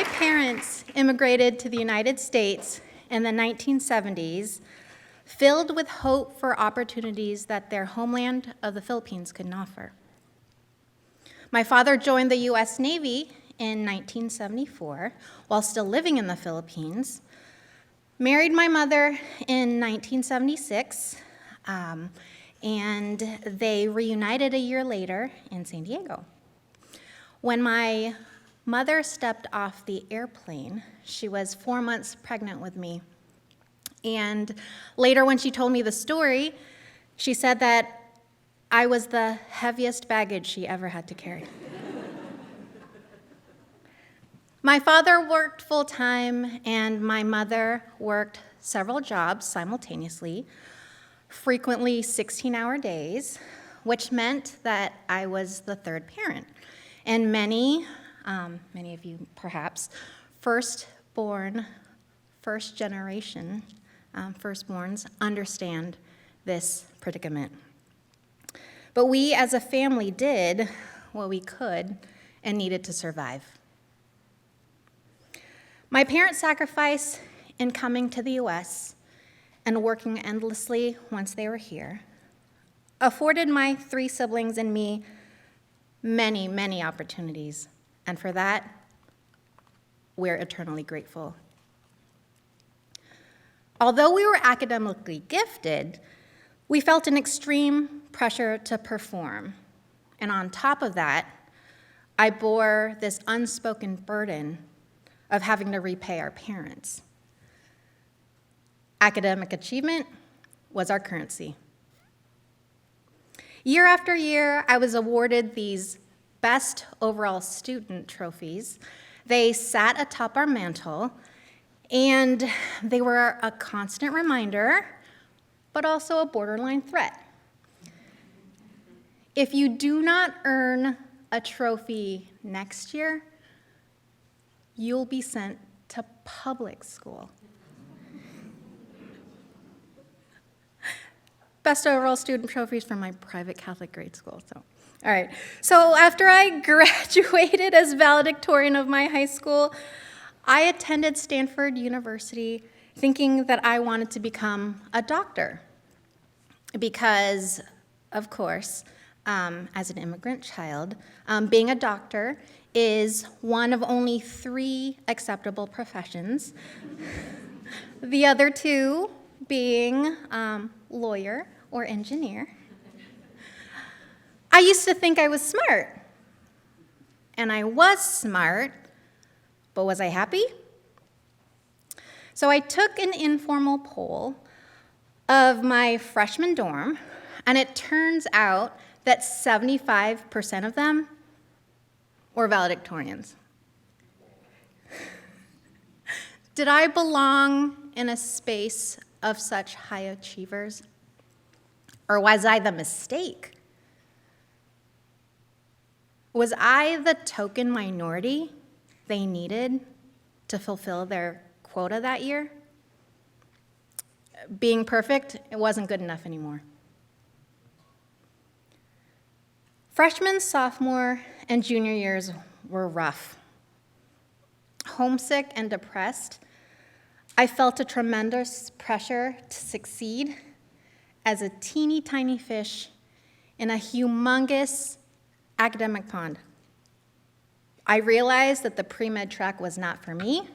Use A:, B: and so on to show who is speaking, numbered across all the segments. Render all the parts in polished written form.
A: My parents immigrated to the United States in the 1970s, filled with hope for opportunities that their homeland of the Philippines couldn't offer. My father joined the U.S. Navy in 1974 while still living in the Philippines, married my mother in 1976, and they reunited a year later in San Diego. When my mother stepped off the airplane, she was 4 months pregnant with me. And later when she told me the story, she said that I was the heaviest baggage she ever had to carry. My father worked full-time, and my mother worked several jobs simultaneously, frequently 16-hour days, which meant that I was the third parent. And many of you perhaps, firstborn, first generation firstborns understand this predicament. But we as a family did what we could and needed to survive. My parents' sacrifice in coming to the U.S. and working endlessly once they were here afforded my 3 siblings and me many, many opportunities, and for that, we're eternally grateful. Although we were academically gifted, we felt an extreme pressure to perform, and on top of that, I bore this unspoken burden of having to repay our parents. Academic achievement was our currency. Year after year, I was awarded these best overall student trophies. They sat atop our mantle, and they were a constant reminder, but also a borderline threat. If you do not earn a trophy next year, you'll be sent to public school. Best overall student trophies from my private Catholic grade school. All right. So after I graduated as valedictorian of my high school, I attended Stanford University thinking that I wanted to become a doctor because, of course, as an immigrant child, being a doctor is one of only 3 acceptable professions, the other 2 being lawyer or engineer. I used to think I was smart, and I was smart, but was I happy? So I took an informal poll of my freshman dorm, and it turns out that 75% of them were valedictorians. Did I belong in a space of such high achievers? Or was I the mistake? Was I the token minority they needed to fulfill their quota that year? Being perfect, it wasn't good enough anymore. Freshman, sophomore, and junior years were rough. Homesick and depressed, I felt a tremendous pressure to succeed as a teeny tiny fish in a humongous academic pond. I realized that the pre-med track was not for me.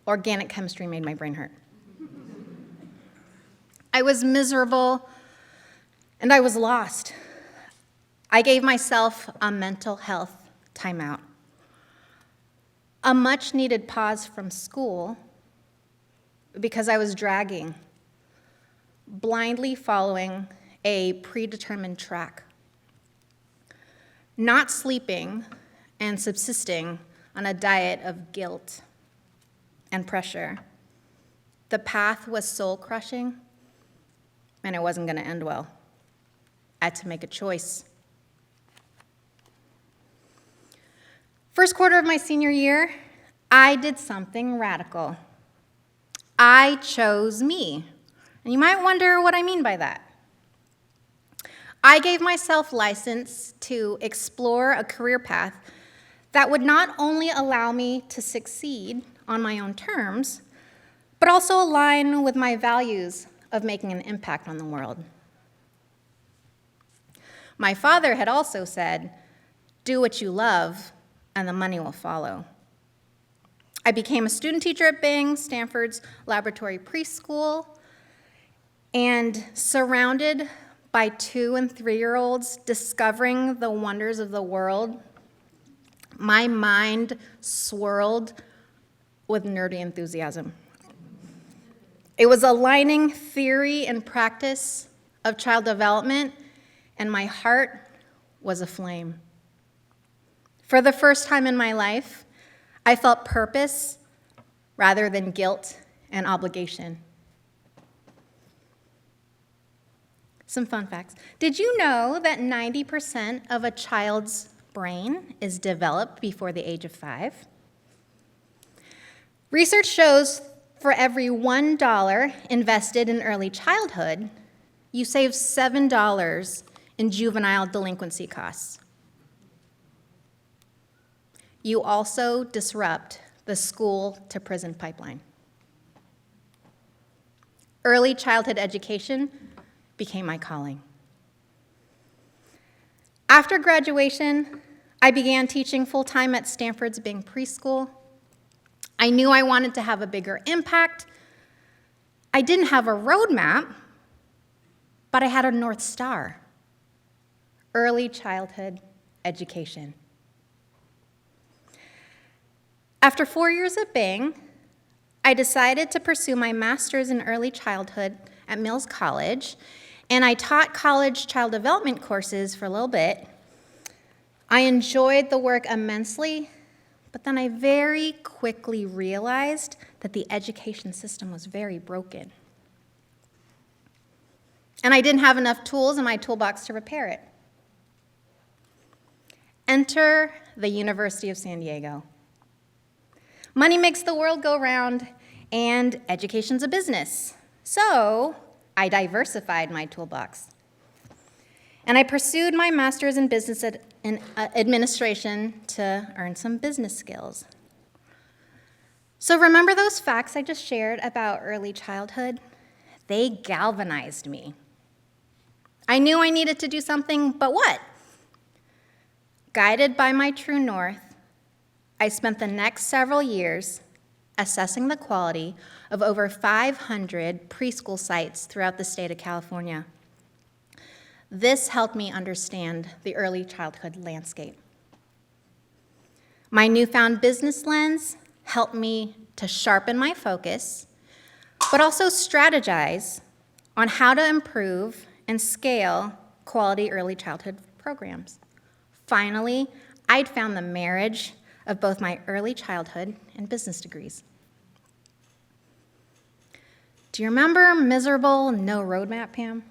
A: Organic chemistry made my brain hurt. I was miserable, and I was lost. I gave myself a mental health timeout, a much-needed pause from school because I was dragging, blindly following a predetermined track, not sleeping and subsisting on a diet of guilt and pressure. The path was soul-crushing, and it wasn't going to end well. I had to make a choice. First quarter of my senior year, I did something radical. I chose me. And you might wonder what I mean by that. I gave myself license to explore a career path that would not only allow me to succeed on my own terms, but also align with my values of making an impact on the world. My father had also said, "Do what you love, and the money will follow." I became a student teacher at Bing, Stanford's laboratory preschool, and surrounded by 2- and 3-year-olds discovering the wonders of the world, my mind swirled with nerdy enthusiasm. It was aligning theory and practice of child development, and my heart was aflame. For the first time in my life, I felt purpose rather than guilt and obligation. Some fun facts. Did you know that 90% of a child's brain is developed before the age of 5? Research shows for every $1 invested in early childhood, you save $7 in juvenile delinquency costs. You also disrupt the school-to-prison pipeline. Early childhood education became my calling. After graduation, I began teaching full-time at Stanford's Bing Preschool. I knew I wanted to have a bigger impact. I didn't have a roadmap, but I had a North Star: early childhood education. After 4 years at Bing, I decided to pursue my master's in early childhood at Mills College, and I taught college child development courses for a little bit. I enjoyed the work immensely, but then I very quickly realized that the education system was very broken. And I didn't have enough tools in my toolbox to repair it. Enter the University of San Diego. Money makes the world go round, and education's a business. So I diversified my toolbox. And I pursued my master's in business administration to earn some business skills. So remember those facts I just shared about early childhood? They galvanized me. I knew I needed to do something, but what? Guided by my true north, I spent the next several years assessing the quality of over 500 preschool sites throughout the state of California. This helped me understand the early childhood landscape. My newfound business lens helped me to sharpen my focus, but also strategize on how to improve and scale quality early childhood programs. Finally, I'd found the marriage of both my early childhood and business degrees. Do you remember miserable no roadmap, Pam?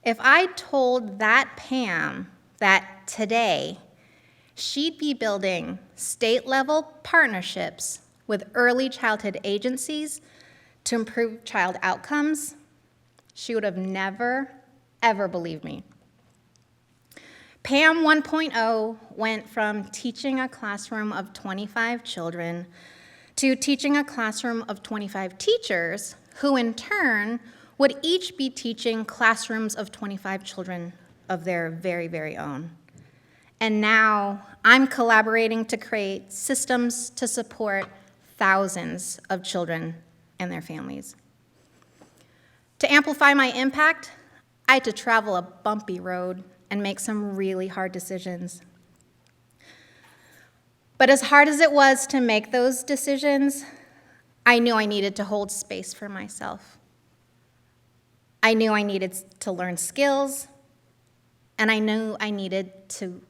A: If I told that Pam that today she'd be building state-level partnerships with early childhood agencies to improve child outcomes, she would have never, ever believed me. Pam 1.0 went from teaching a classroom of 25 children to teaching a classroom of 25 teachers, who in turn would each be teaching classrooms of 25 children of their very, very own. And now I'm collaborating to create systems to support thousands of children and their families. To amplify my impact, I had to travel a bumpy road and make some really hard decisions. But as hard as it was to make those decisions, I knew I needed to hold space for myself. I knew I needed to learn skills, and I knew I needed to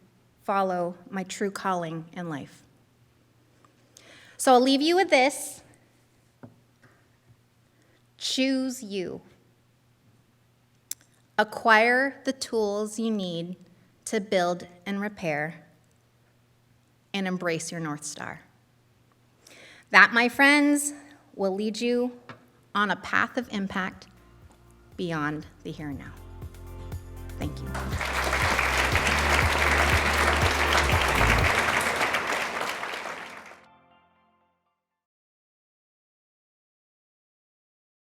A: follow my true calling in life. So I'll leave you with this. Choose you. Acquire the tools you need to build and repair, and embrace your North Star. That, my friends, will lead you on a path of impact beyond the here and now. Thank you.